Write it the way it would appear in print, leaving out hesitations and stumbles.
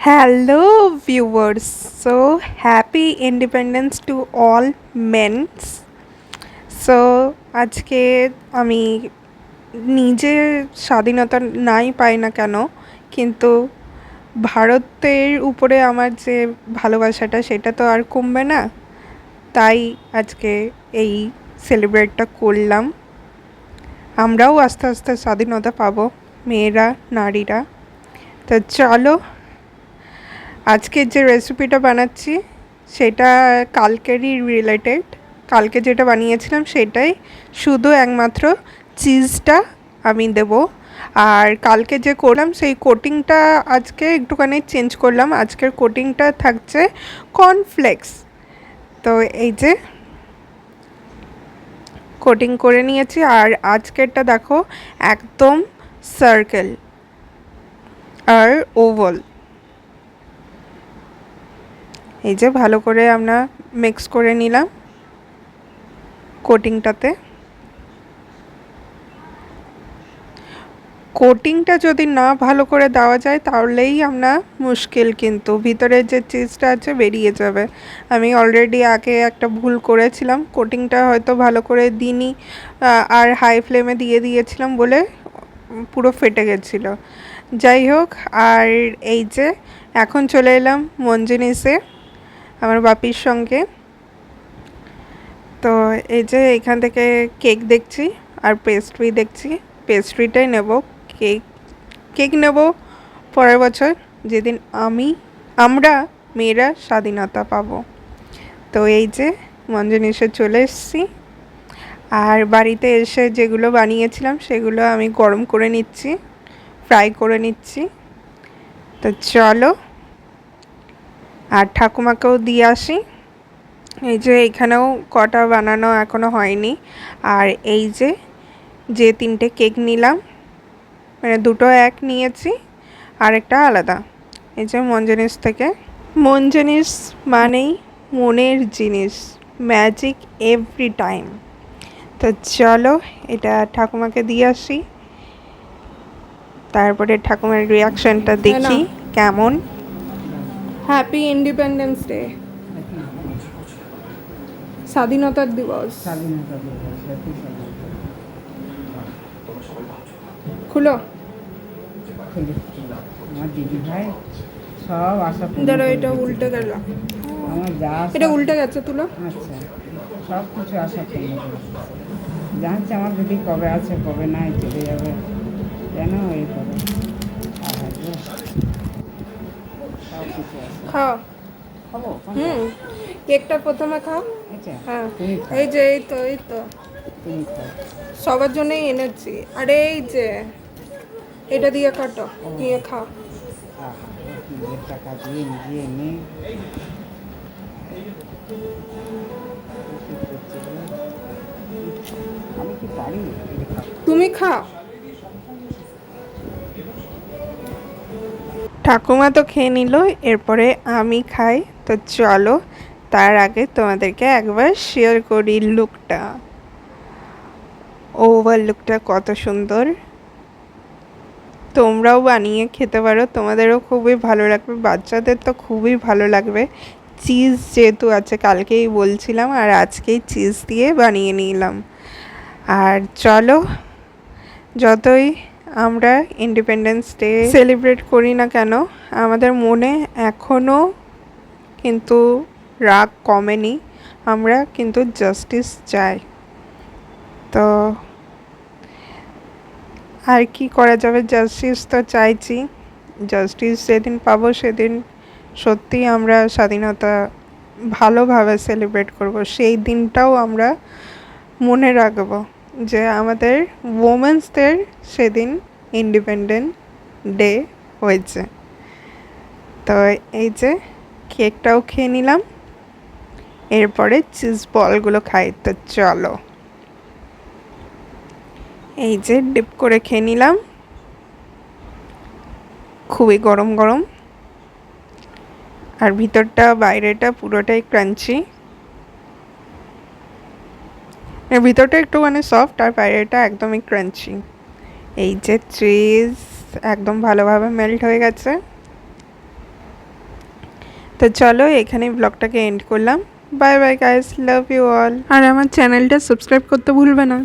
Hello viewers, so happy independence to all men. So আজকে আমি নিজের স্বাধীনতা নাই পাই না কেন, কিন্তু ভারতের উপরে আমার যে ভালোবাসাটা সেটা তো আর কমবে না। তাই আজকে এই সেলিব্রেটটা করলাম। আমরাও আস্তে আস্তে স্বাধীনতা পাবো, মেয়েরা, নারীরা। তো চলো, আজকের যে রেসিপিটা বানাচ্ছি সেটা কালকেরই রিলেটেড। কালকে যেটা বানিয়েছিলাম সেটাই, শুধু একমাত্র চিজটা আমি দেব। আর কালকে যে করলাম সেই কোটিংটা আজকে একটুখানি চেঞ্জ করলাম। আজকের কোটিংটা থাকছে কর্নফ্লেক্স। তো এই যে কোটিং করে নিয়েছি। আর আজকেরটা দেখো একদম সার্কেল আর ওভাল। এই যে ভালো করে আমরা মিক্স করে নিলাম কোটিংটাতে। কোটিংটা যদি না ভালো করে দেওয়া যায় তাহলেই আমরা মুশকিল, কিন্তু ভিতরে যে চিজটা আছে বেরিয়ে যাবে। আমি অলরেডি আগে একটা ভুল করেছিলাম, কোটিংটা হয়তো ভালো করে দিইনি আর হাই ফ্লেমে দিয়ে দিয়েছিলাম বলে পুরো ফেটে গেছিলো। যাই হোক, আর এই যে এখন চলে এলাম মঞ্জিনিসে আমার বাপির সঙ্গে। তো এই যে এখান থেকে কেক দেখছি আর পেস্ট্রি দেখছি। পেস্ট্রিটাই নেব, কেক কেক নেব পরের বছর, যেদিন আমরা মেয়েরা স্বাধীনতা পাবো। তো এই যে মঞ্জনিসে চলে এসেছি। আর বাড়িতে এসে যেগুলো বানিয়েছিলাম সেগুলো আমি গরম করে নিচ্ছি, ফ্রাই করে নিচ্ছি। তো চলো, আর ঠাকুমাকেও দিয়ে আসি। এই যে এখানেও কটা বানানো এখনও হয়নি। আর এই যে যে তিনটে কেক নিলাম, মানে দুটো এক নিয়েছি আর একটা আলাদা। এই যে মঞ্জনিস থেকে। মঞ্জনিস মানেই মনের জিনিস, ম্যাজিক এভরি টাইম। তো চলো এটা ঠাকুমাকে দিয়ে আসি, তারপরে ঠাকুমার রিয়াকশনটা দেখি কেমন। হ্যাপি ইন্ডিপেন্ডেন্স ডে, স্বাধীনতা দিবস। খুলো। আমার দিদি ভাই সব আশা ধরো এটা উল্টে গেল, আমার যা এটা উল্টে গেছে, তুলো। আচ্ছা, সব কিছু আশা পূর্ণ জানছে আমার দিদি কবে আছে কবে নাই চলে যাবে, কেন এই করে সব কিছু আছে। খাও। খাবো কেকটা প্রথমে খাও। আচ্ছা, হ্যাঁ, তুমি খাও, এই যে এই তো তুমি খাও। সবার জন্যই এনেছি। আরে এই যে এটা দিয়ে কাটো, নিয়ে খাও। নিজের টাকা দিয়ে নিজে এনে আমি কি পারি? তুমি খাও। ঠাকুমা তো খেয়ে নিল, এরপরে আমি খাই। তো চলো, তার আগে তোমাদেরকে একবার শেয়ার করি লুকটা। ওভার লুকটা কত সুন্দর। তোমরাও বানিয়ে খেতে পারো, তোমাদেরও খুবই ভালো লাগবে, বাচ্চাদের তো খুবই ভালো লাগবে। চিজ যেহেতু আছে, কালকেই বলছিলাম আর আজকেই চিজ দিয়ে বানিয়ে নিলাম। আর চলো, যতই আমরা ইন্ডিপেন্ডেন্স ডে সেলিব্রেট করি না কেন, আমাদের মনে এখনও কিন্তু রাগ কমেনি। আমরা কিন্তু জাস্টিস চাই। তো আর কি করা যাবে, জাস্টিস তো চাইছি। জাস্টিস যেদিন পাবো সেদিন সত্যিই আমরা স্বাধীনতা ভালোভাবে সেলিব্রেট করব। সেই দিনটাও আমরা মনে রাখব যে আমাদের ওমেন্সদের সেদিন ইন্ডিপেন্ডেন্ট ডে হয়েছে। তো এই যে কেকটাও খেয়ে নিলাম, এরপরে চিজ বলগুলো খাই। তো চলো, এই যে ডিপ করে খেয়ে নিলাম, খুবই গরম গরম। আর ভিতরটা বাইরেটা পুরোটাই ক্রাঞ্চি, ভিতরটা একটু মানে সফট আর বাইরেটা একদমই ক্রাঞ্চি। এই যে চিজ একদম ভালোভাবে মেল্ট হয়ে গেছে। তো চলো এখানে ব্লগটাকে এন্ড করলাম। Bye bye guys, love you all. আর আমার চ্যানেলটা সাবস্ক্রাইব করতে ভুলবে না।